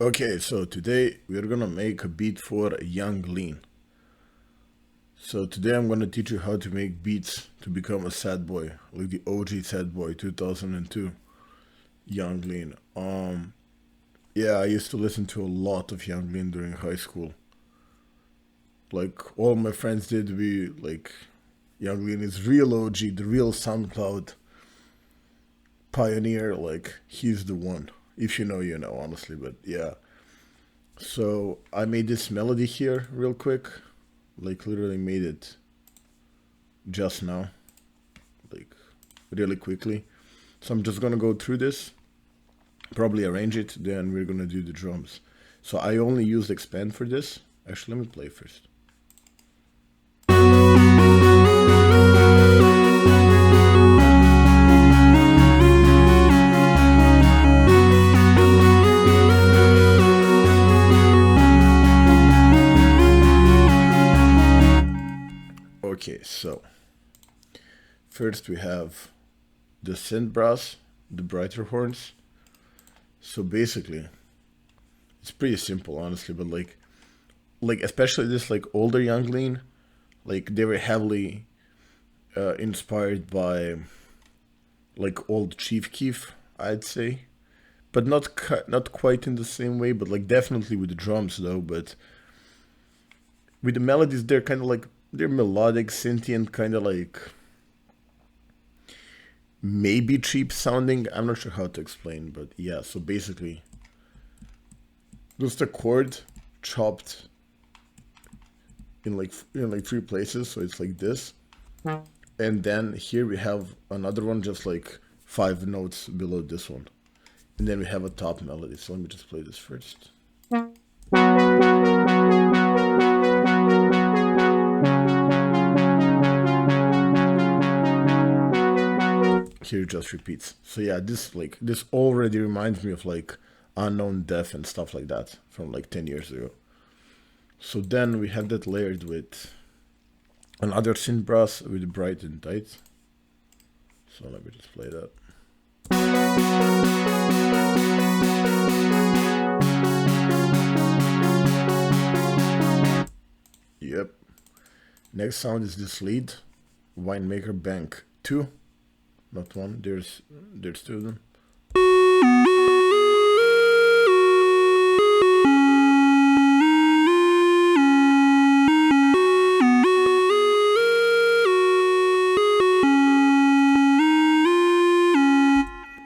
Okay, so today we're gonna make a beat for Young Lean. So today I'm gonna teach you how to make beats to become a sad boy, like the OG sad boy 2002 Young Lean. Yeah, I used to listen to a lot of Young Lean during high school. Like all my friends did. We like Young Lean is real OG, the real SoundCloud pioneer. Like he's the one. If you know, you know, honestly. But yeah. So I made this melody here real quick. Like literally made it just now, like really quickly. So I'm just gonna go through this, probably arrange it, then we're gonna do the drums. So I only used expand for this. Actually, let me play first. Okay, so first we have the synth brass, the brighter horns. So basically, it's pretty simple, honestly, but like especially this like older Young Lean, like they were heavily inspired by like old Chief Keef, I'd say, but not quite in the same way, but like definitely with the drums though. But with the melodies, they're kind of like they're melodic, sentient, kind of like maybe cheap sounding. I'm not sure how to explain, but yeah. So basically, just a chord chopped in like three places. So it's like this, and then here we have another one just like five notes below this one, and then we have a top melody. So let me just play this first. Here it just repeats. So yeah, this already reminds me of like Unknown Death and stuff like that from like 10 years ago. So then we have that layered with another synth brass with bright and tight. So let me just play that. Yep. Next sound is this lead, Winemaker Bank 2, not one. There's two of them.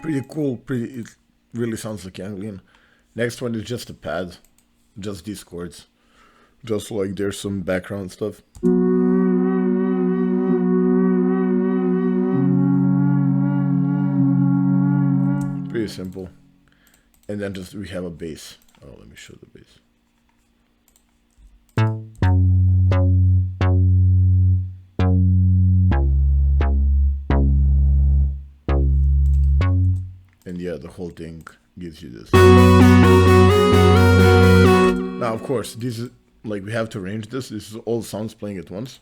Pretty cool. It really sounds like Young Lean. Next one is just a pad, just these chords, just like there's some background stuff. Pretty simple. And then just we have a bass. Oh, let me show the bass. And yeah, the whole thing gives you this. Now, of course, this is like we have to arrange this. This is all sounds playing at once.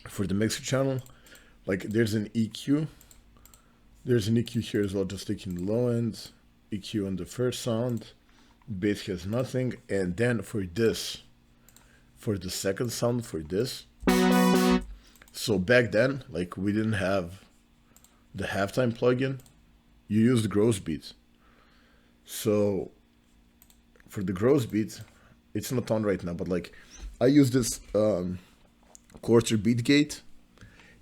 For the mixer channel, like there's an EQ. There's an EQ here as well, just taking the low end. EQ on the first sound. Bass has nothing. And then for this, for the second sound, for this. So back then, like we didn't have the halftime plugin. You used gross beats. So for the gross beat, it's not on right now, but like I use this quarter beat gate,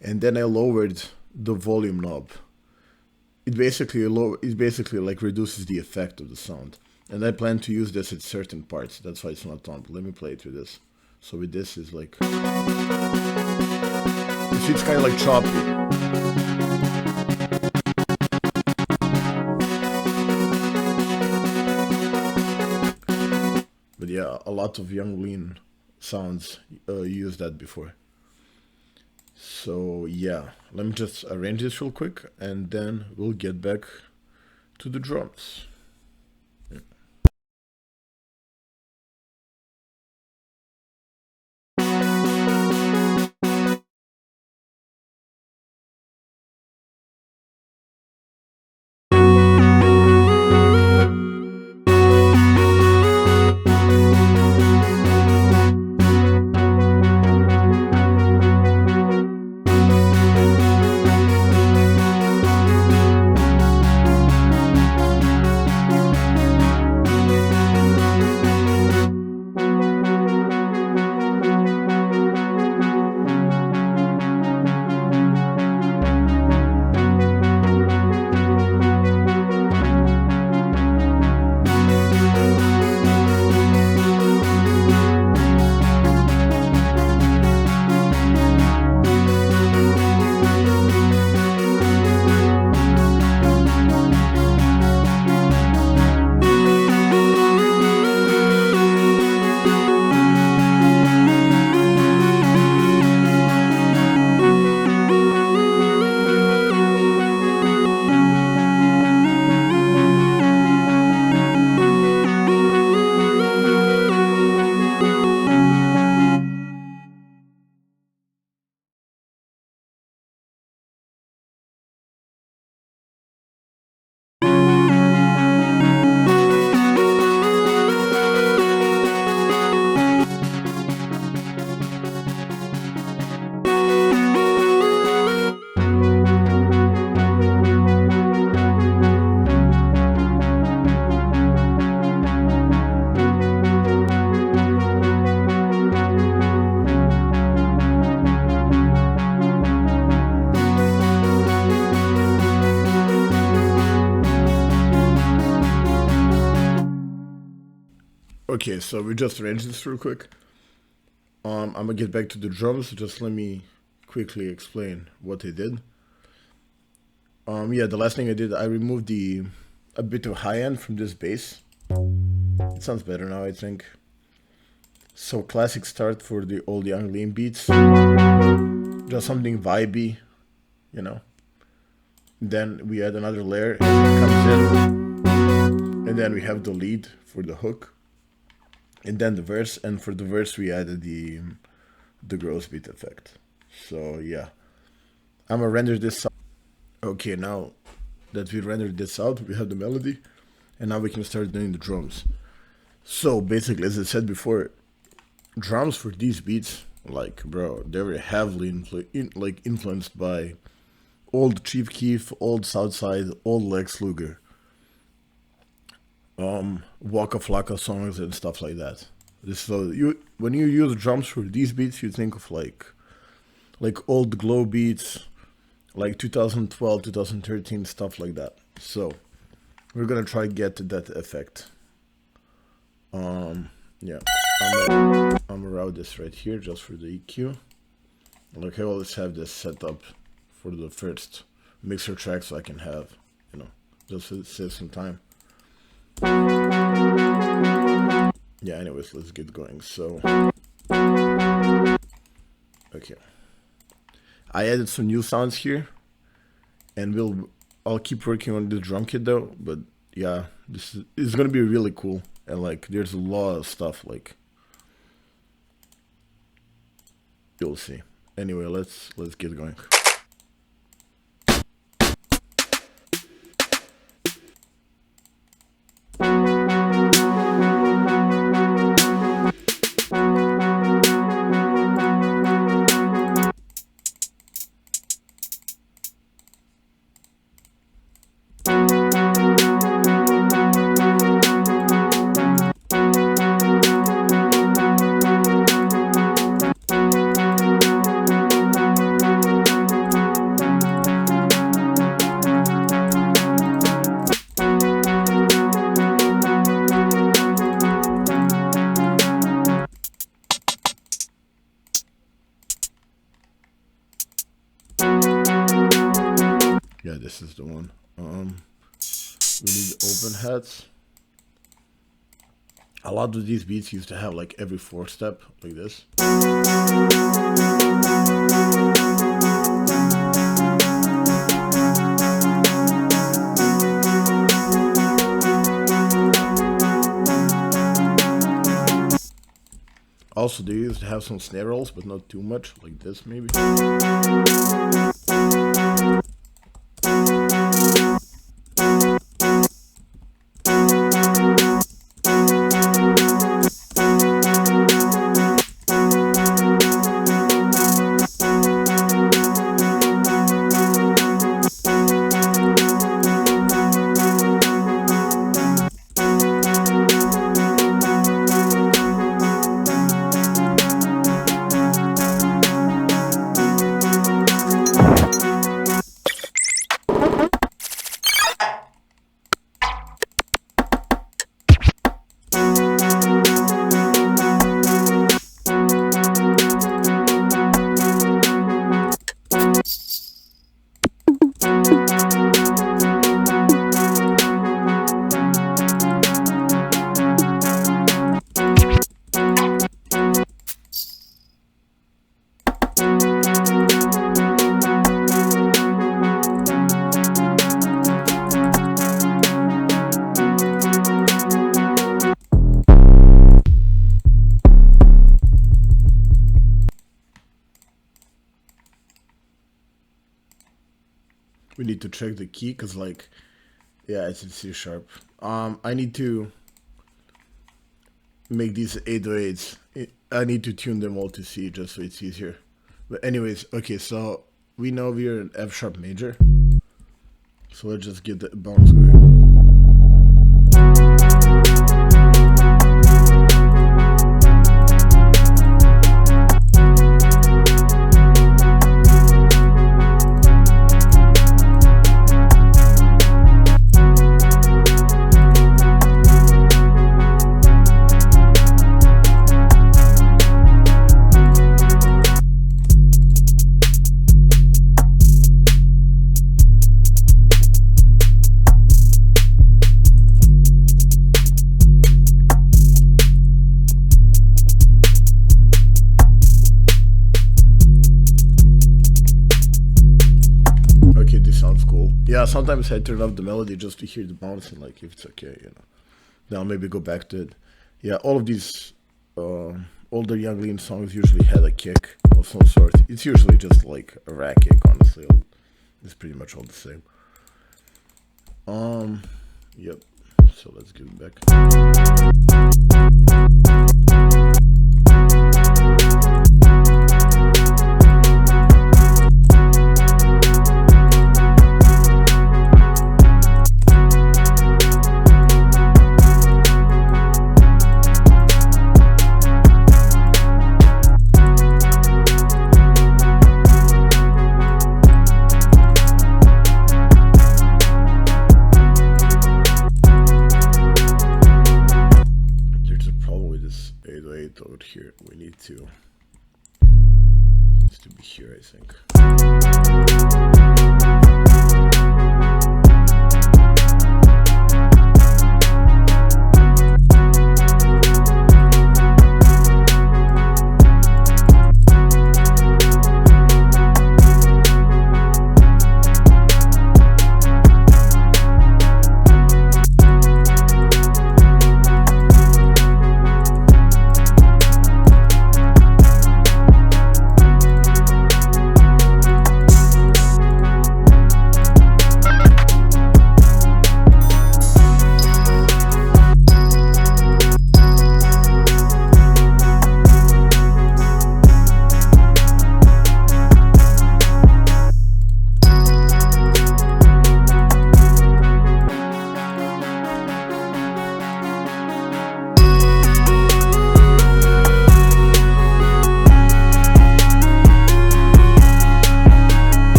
and then I lowered the volume knob. It basically like reduces the effect of the sound, and I plan to use this at certain parts. That's why it's not on. But let me play it with this. So with this is like you see, it's kind of like choppy. But yeah, a lot of Young Lean sounds use that before. So yeah, let me just arrange this real quick and then we'll get back to the drums. Okay, so we just arranged this real quick. I'm gonna get back to the drums. Just let me quickly explain what I did. Yeah, the last thing I did, I removed a bit of high end from this bass. It sounds better now, I think. So classic start for the old young lean beats. Just something vibey, you know. Then we add another layer, it comes in, and then we have the lead for the hook, and then the verse. And for the verse, we added the gross beat effect. So yeah, I'm gonna render this out. Okay, now that we rendered this out, we have the melody, and now we can start doing the drums. So basically, as I said before, drums for these beats, like bro, they were heavily influenced by old Chief Keef, old Southside, old Lex Luger, Waka Flocka songs and stuff like that. So when you use drums for these beats, you think of like old glow beats, like 2012, 2013, stuff like that. So we're gonna try to get to that effect. Yeah, I'm gonna route this right here just for the EQ. Okay, well, let's have this set up for the first mixer track so I can have, you know, just to save some time. Yeah, anyways, let's get going. So, okay. I added some new sounds here, and I'll keep working on the drum kit though, but yeah, this is gonna be really cool. And like, there's a lot of stuff, like, you'll see. Anyway, let's get going. Yeah, this is the one. We need open hats. A lot of these beats used to have like every 4th step, like this. Also, they used to have some snare rolls, but not too much, like this maybe. We need to check the key, because like, yeah, it's in C sharp. I need to make these 808s. I need to tune them all to C just so it's easier. But anyways, okay, so we know we're in F sharp major. So let's just get the bounce going. sometimes I turn off the melody just to hear the bounce and like if it's okay, you know. Then I'll maybe go back to it. Yeah, all of these older Young Lean songs usually had a kick of some sort. It's usually just like a rack kick, honestly. It's pretty much all the same. Yep. So let's give it back. Out here, we need to needs to be here, I think.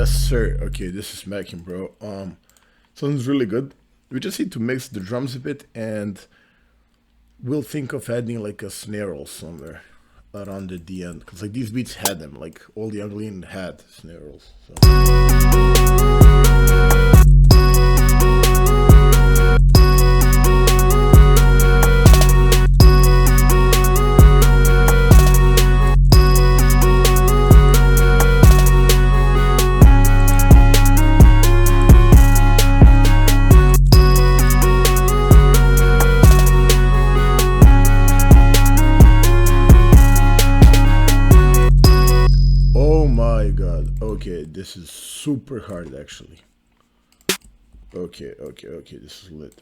Sir, okay, this is smacking, bro. Sounds really good. We just need to mix the drums a bit, and we'll think of adding like a snare roll somewhere around at the end, because like these beats had them, like all the Young Lean had snare rolls. So. Okay, this is super hard actually. Okay, this is lit.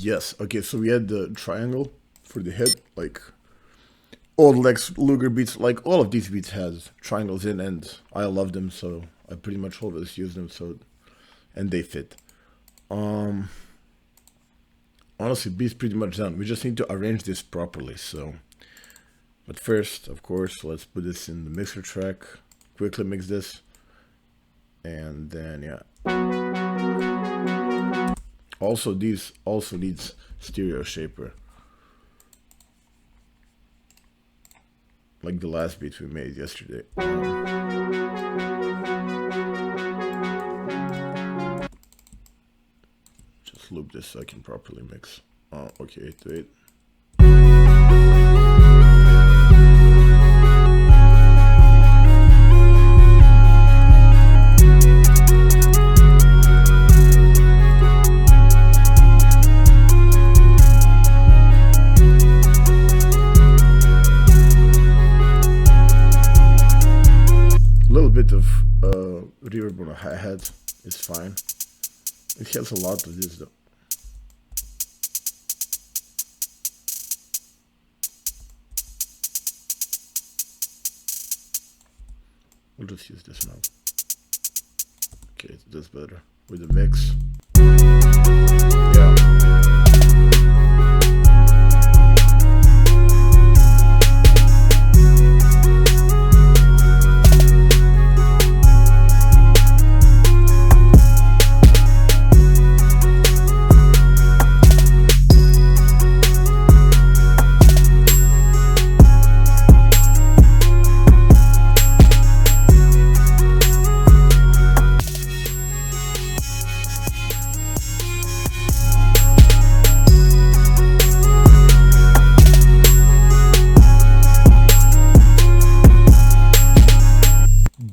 Yes, okay, so we had the triangle for the hit, like all Lex Luger beats, like all of these beats has triangles in, and I love them, so I pretty much always use them, so, and they fit. Honestly, beat's pretty much done. We just need to arrange this properly, so. But first, of course, let's put this in the mixer track, quickly mix this, and then, yeah. Also, these also needs stereo shaper, like the last beat we made yesterday. Just loop this so I can properly mix. Okay, wait. Reverb on a hi-hat is fine. It has a lot of this though. We'll just use this now. Okay, that's better with the mix. Yeah.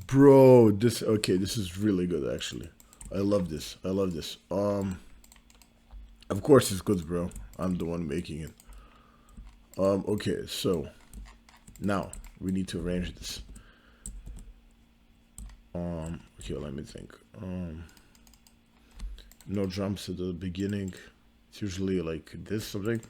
Bro, this is really good actually. I love this. Of course it's good, bro. I'm the one making it. Okay, so now we need to arrange this. Okay, let me think. No drums at the beginning. It's usually like this something.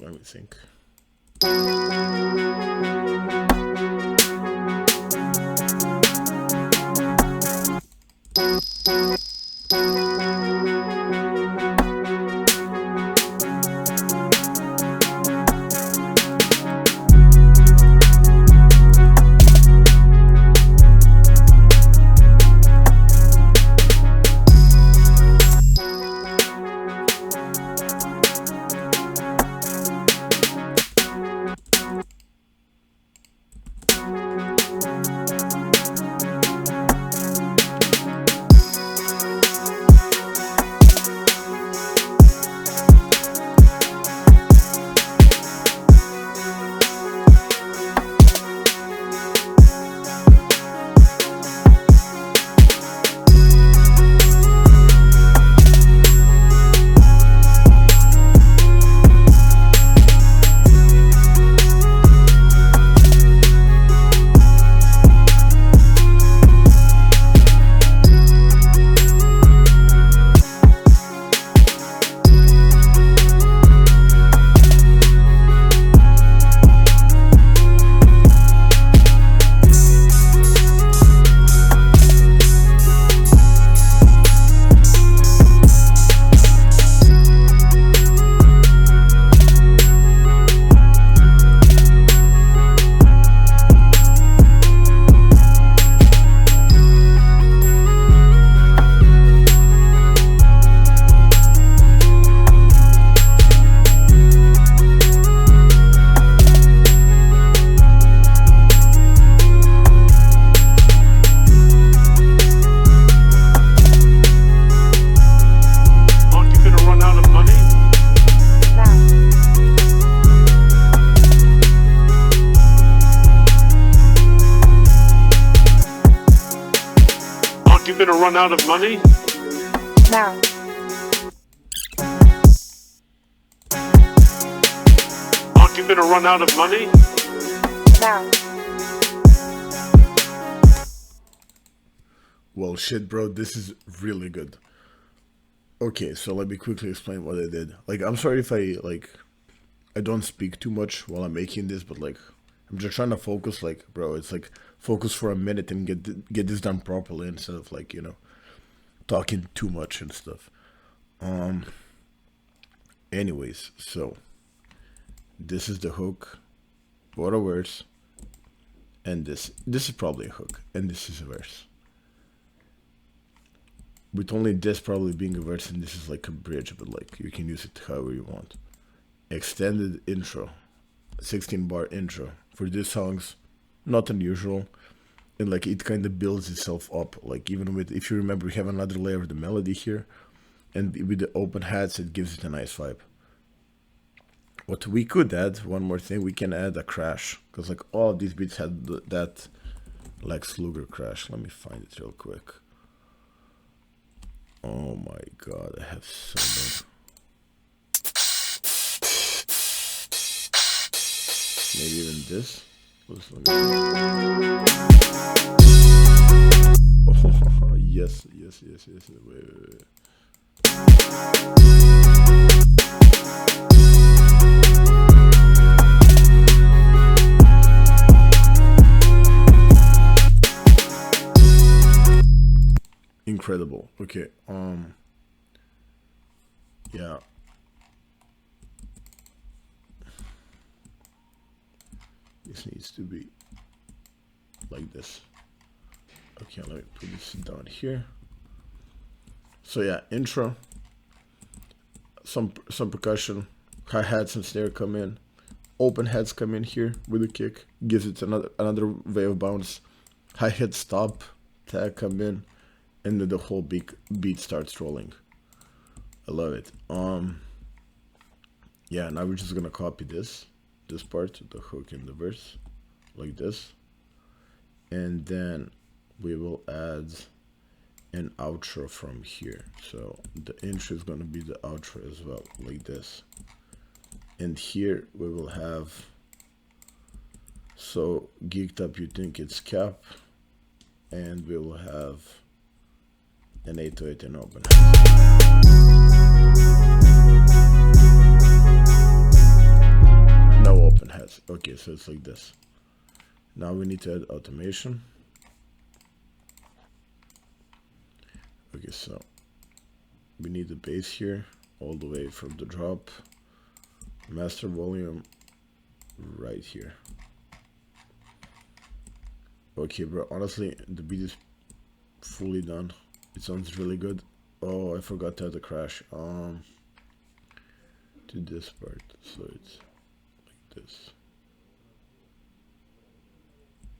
Let me think. Gonna run out of money? No. Aren't you gonna run out of money? No. Well, shit, bro, this is really good. Okay, so let me quickly explain what I did. Like, I'm sorry if I don't speak too much while I'm making this, but like, I'm just trying to focus. Like, bro, it's like focus for a minute and get this done properly instead of like, you know, talking too much and stuff. Anyways, so this is the hook, what a verse, and this is probably a hook, and this is a verse. With only this probably being a verse, and this is like a bridge, but like you can use it however you want. Extended intro, 16-bar intro for these songs, not unusual. And like it kind of builds itself up, like even with, if you remember, we have another layer of the melody here, and with the open hats it gives it a nice vibe. What we could add, one more thing, we can add a crash, because like all of these beats had that Lex Luger crash. Let me find it real quick. Oh my god, I have so many. Maybe even this. Yes. Wait. Incredible. Okay. Yeah. This needs to be like this. Okay, let me put this down here. So yeah, intro. Some percussion, hi-hats and snare come in. Open hats come in here with a kick. Gives it another way of bounce. Hi-hat stop, tag come in, and then the whole beat starts rolling. I love it. Yeah, now we're just gonna copy this part, the hook and the verse, like this. And then we will add an outro from here. So the intro is gonna be the outro as well, like this. And here we will have, so geeked up you think it's cap, and we will have an 808 and open. No open hats. Okay, so it's like this. Now we need to add automation. Okay, so we need the bass here all the way from the drop, master volume right here. Okay, bro, honestly the beat is fully done. It sounds really good. Oh, I forgot to add the crash to this part, so it's like this.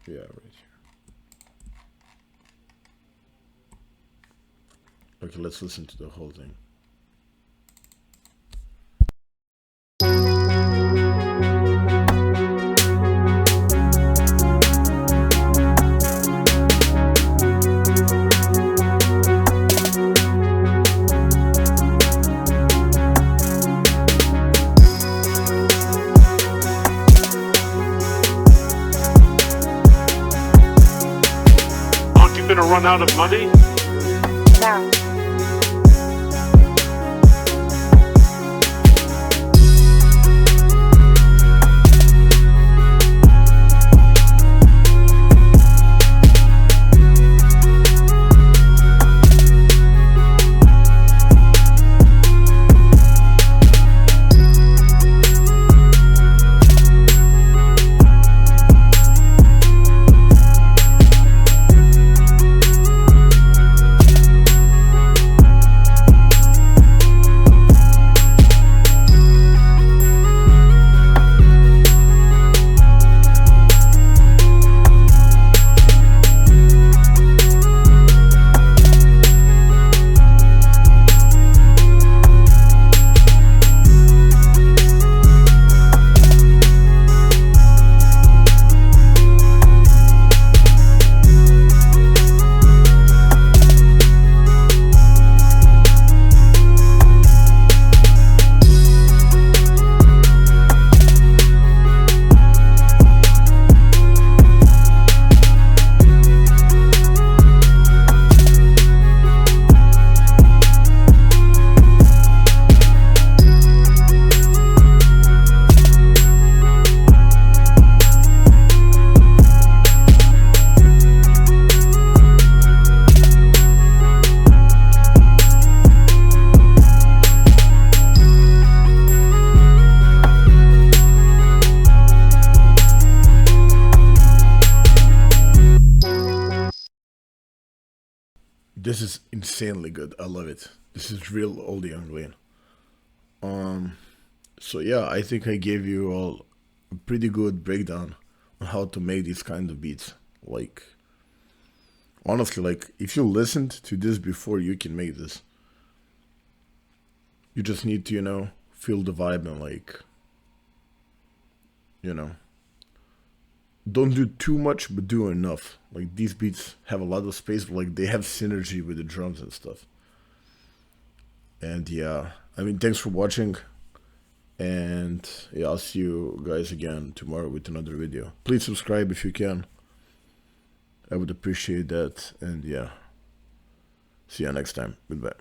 Yeah, right here. Okay, let's listen to the whole thing. Aren't you gonna run out of money? Mouse. This is insanely good. I love it. This is real oldie young Wayne. So yeah, I think I gave you all a pretty good breakdown on how to make these kind of beats. Like, honestly, like if you listened to this before, you can make this. You just need to, feel the vibe and like, don't do too much, but do enough. Like these beats have a lot of space, but like they have synergy with the drums and stuff. And yeah, I mean, thanks for watching. And yeah, I'll see you guys again tomorrow with another video. Please subscribe if you can. I would appreciate that. And yeah, See you next time. Goodbye.